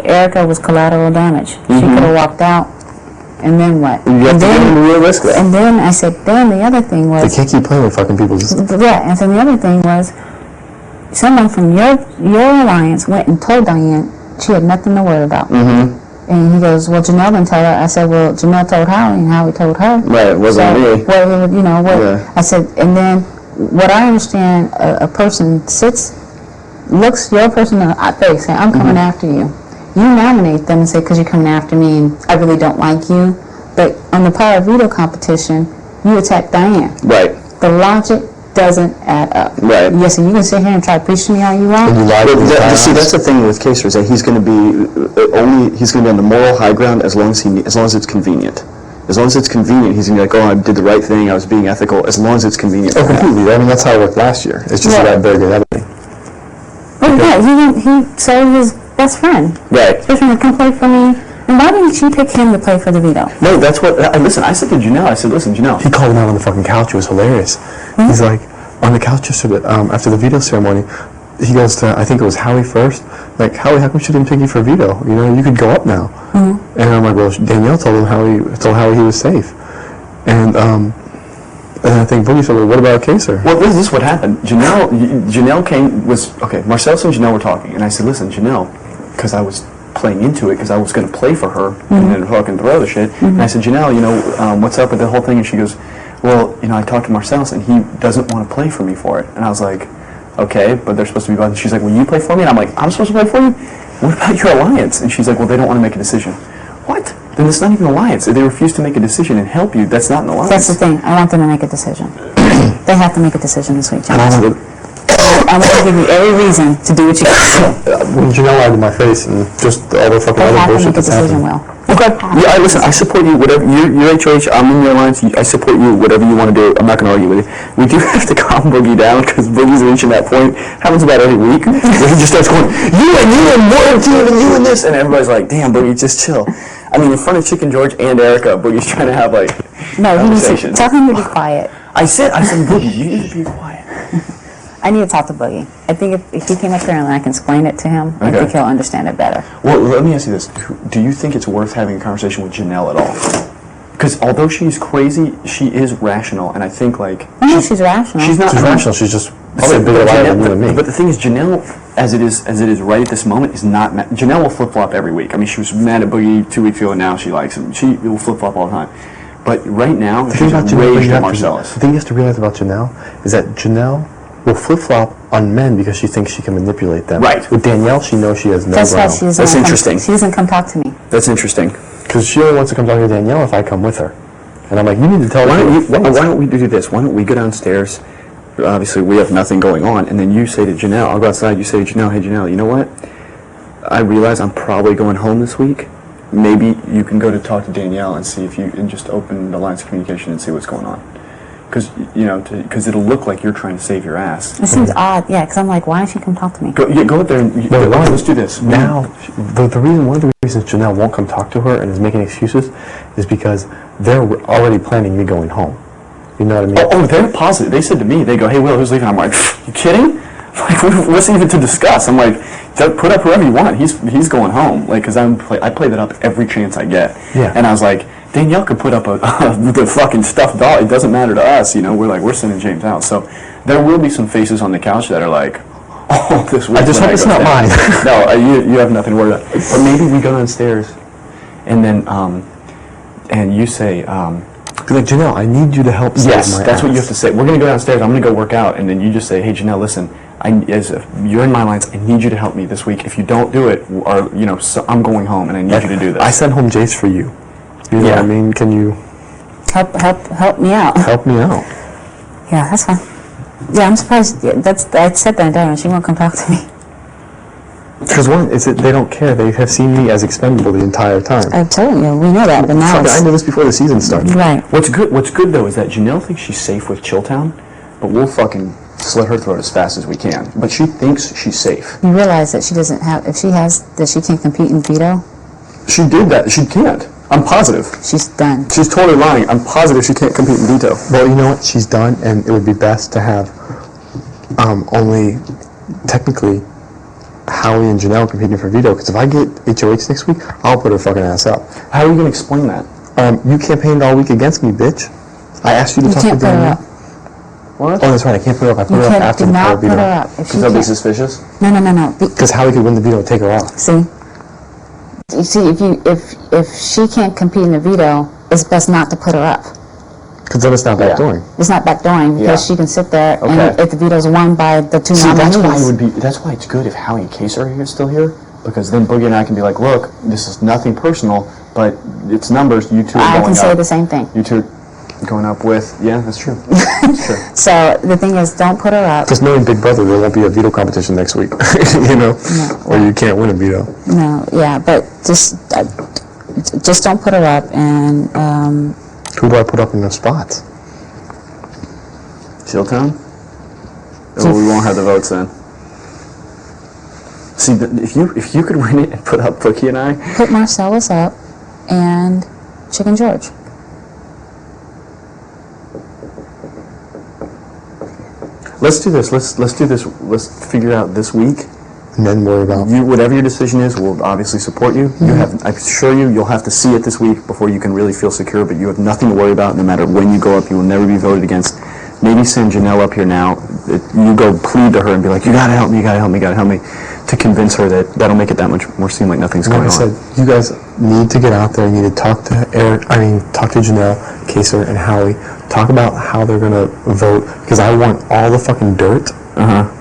So Erica was collateral damage. She could have walked out, and then what? You have to give them a real risk there. And then I said, then the other thing was... They can't keep playing with fucking people. Yeah, and so the other thing was, someone from your alliance went and told Diane she had nothing to worry about. And he goes, well, Janelle didn't tell her. I said, well, Janelle told Howie, and Howie told her. Right, it wasn't me. Well, you know, I said, and then what I understand, a person looks your person in the face, saying, I'm coming after you. You nominate them and say, because you're coming after me, and I really don't like you. But on the power veto competition, you attack Diane. Right. The logic doesn't add up. Right. Yes, and you can sit here and try to preach to me all you want. See, that's the thing with Kaser, is that he's going to be on the moral high ground as long as it's convenient. As long as it's convenient, he's going to be like, oh, I did the right thing, I was being ethical, as long as it's convenient. Oh, completely. I mean, that's how it worked last year. It's just about very good editing. Well, yeah, he sold his best friend. Right. His friend to come play for me. And why didn't she pick him to play for the veto? No, that's what... Listen, I said to Janelle, listen, Janelle... He called him out on the fucking couch. It was hilarious. He's like, on the couch yesterday, after the veto ceremony, he goes to, I think it was Howie first, like, Howie, how come she didn't pick you for veto? You know, you could go up now. And I'm like, well, Danielle told Howie he was safe. And I think Boogie said, well, what about Kaser? Well, this is what happened. Janelle Marcellus and Janelle were talking, and I said, listen, Janelle, because I was playing into it, because I was going to play for her, and then fucking throw the shit, and I said, Janelle, you know, what's up with the whole thing? And she goes, well, you know, I talked to Marcellus, and he doesn't want to play for me for it. And I was like, okay, but they're supposed to be buds. She's like, will you play for me? And I'm like, I'm supposed to play for you? What about your alliance? And she's like, well, they don't want to make a decision. What? Then it's not even an alliance. If they refuse to make a decision and help you, that's not an alliance. That's the thing. I want them to make a decision. They have to make a decision this week, James. I'm going to give you every reason to do what you got to do. When Janelle lied in my face and just all the fucking other bullshit that's happening. Okay. Yeah, listen, I support you, whatever, you're HOH, I'm in your alliance, I support you, whatever you want to do, I'm not going to argue with you. We do have to calm Boogie down, because Boogie's reaching that point, happens about every week, where he just starts going, you and more team and you and this, and everybody's like, damn, Boogie, just chill. I mean, in front of Chicken George and Erica, Boogie's trying to have, like, conversations. Tell him to be quiet. I said, Boogie, you need to be quiet. I need to talk to Boogie. I think if he came up here and I can explain it to him, I think he'll understand it better. Well, let me ask you this. Do you think it's worth having a conversation with Janelle at all? Because although she's crazy, she is rational, and I think, like... she's rational. She's rational. She's just probably a bigger liar than you and me. But the thing is, Janelle, as it is right at this moment, is not mad. Janelle will flip-flop every week. I mean, she was mad at Boogie 2 weeks ago, and now she likes him. She will flip-flop all the time. But right now, she's raged at Marcellus. The thing you have to realize about Janelle is that Janelle will flip-flop on men because she thinks she can manipulate them. Right. With Danielle, she knows she has no ground. That's interesting. She doesn't come talk to me. That's interesting. Because she only wants to come talk to Danielle if I come with her. And I'm like, you need to tell her. Why don't we do this? Why don't we go downstairs? Obviously, we have nothing going on. And then you say to Janelle, I'll go outside, you say to Janelle, hey, Janelle, you know what? I realize I'm probably going home this week. Maybe you can go to talk to Danielle and see if you can just open the lines of communication and see what's going on. Because, you know, because it'll look like you're trying to save your ass. It seems odd, yeah, because I'm like, why don't you come talk to me? Go up there and... let's do this. Now, one of the reasons Janelle won't come talk to her and is making excuses is because they're already planning me going home. You know what I mean? Oh, they're positive. They said to me, they go, hey, Will, who's leaving? I'm like, you kidding? Like, what's even to discuss? I'm like, put up whoever you want. He's going home. Like, because I play that up every chance I get. Yeah. And I was like, Danielle could put up the fucking stuffed doll. It doesn't matter to us, you know. We're sending James out. So there will be some faces on the couch that are like, oh, this week. I just hope it's not mine. No, you have nothing to worry about. Or maybe we go downstairs, and then and you say, like, Janelle, I need you to help save my ass. Yes, that's what you have to say. We're gonna go downstairs. I'm gonna go work out, and then you just say, hey, Janelle, listen. As you're in my lines, I need you to help me this week. If you don't do it, or you know, so I'm going home, and I need you to do this. I sent home Jace for you. You know what I mean? Can you help me out? Help me out. Yeah, that's fine. Yeah, I'm surprised. I said that and she won't come talk to me. Because they don't care. They have seen me as expendable the entire time. I told you, we know that, but now I knew this before the season started. Right. What's good though is that Janelle thinks she's safe with Chilltown, but we'll fucking slit her throat as fast as we can. But she thinks she's safe. You realize that she doesn't have, if she has, that she can't compete in veto? She did that. She can't. I'm positive. She's done. She's totally lying. I'm positive she can't compete in veto. Well, you know what? She's done, and it would be best to have only technically Howie and Janelle competing for veto, because if I get HOH next week, I'll put her fucking ass up. How are you going to explain that? You campaigned all week against me, bitch. I asked you to You talk to can't put her Danielle. up. What? Oh, that's right. I can't put her up. I put You her up can't, after do the power not put veto. her up. If she Because that'll be can't. suspicious? No. Because Howie could win the veto and take her off. See? You see, if she can't compete in the veto, it's best not to put her up. Because then it's not backdooring. It's not backdooring because she can sit there Okay. and if the veto's won by the two See, nominees. that's why it would be. That's why it's good if Howie and Case are still here, because then Boogie and I can be like, look, this is nothing personal, but it's numbers. You two are I going can say up. the same thing. You two are going up with. Yeah, that's true. That's true. So the thing is, don't put her up. Because knowing Big Brother, there won't be a veto competition next week. You know? Or you can't win a veto. No, yeah, but just don't put her up. And Who do I put up in those spots? Chilltown? Well, we won't have the votes then. See, if you could win it and put up Boogie and I, put Marcellus up and Chicken George. let's do this. Let's do this. Let's figure out this week. And then worry about... You, whatever your decision is, we'll obviously support you. You have, I assure you, you'll have to see it this week before you can really feel secure. But you have nothing to worry about. No matter when you go up, you will never be voted against. Maybe send Janelle up here now. You go plead to her and be like, you gotta help me, you gotta help me, you gotta help me, to convince her that that'll make it that much more seem like nothing's Like going I said, on. you guys need to get out there. You need to talk to talk to Janelle, Kaser, and Howie. Talk about how they're gonna vote, because I want all the fucking dirt.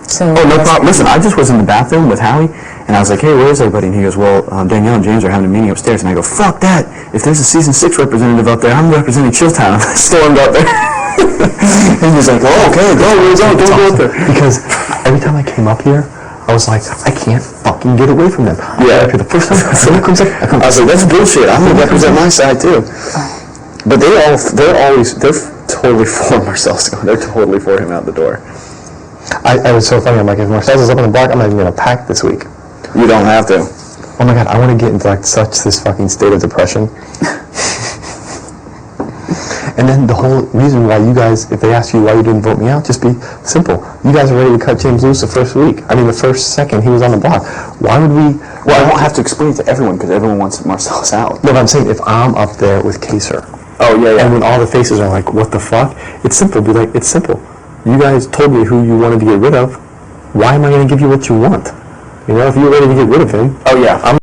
So Oh, no problem. Listen, I just was in the bathroom with Howie, and I was like, hey, where's everybody? And he goes, well, Danielle and James are having a meeting upstairs. And I go, fuck that. If there's a season 6 representative up there, I'm representing Chilltown. I stormed up there. And he's like, oh, okay, go up there. Because every time I came up here, I was like, I can't fucking get away from them. Yeah. The first time someone comes up, I was like, that's bullshit. I'm going to represent my side, too. But they're totally for Marcel's going. They're totally for him out the door. I was so funny. I'm like, if Marcellus is up on the block, I'm not even gonna pack this week. You don't have to. Oh my god, I want to get into like such this fucking state of depression. And then the whole reason why you guys, if they ask you why you didn't vote me out, just be simple. You guys are ready to cut James loose the first second he was on the block. Why would we? Well, I won't have to explain it to everyone because everyone wants Marcel's out. No, but I'm saying if I'm up there with Kaser, Oh, yeah. and when all the faces are like, what the fuck? It's simple. Be like, it's simple. You guys told me who you wanted to get rid of. Why am I going to give you what you want? You know, if you're ready to get rid of him, Oh, yeah.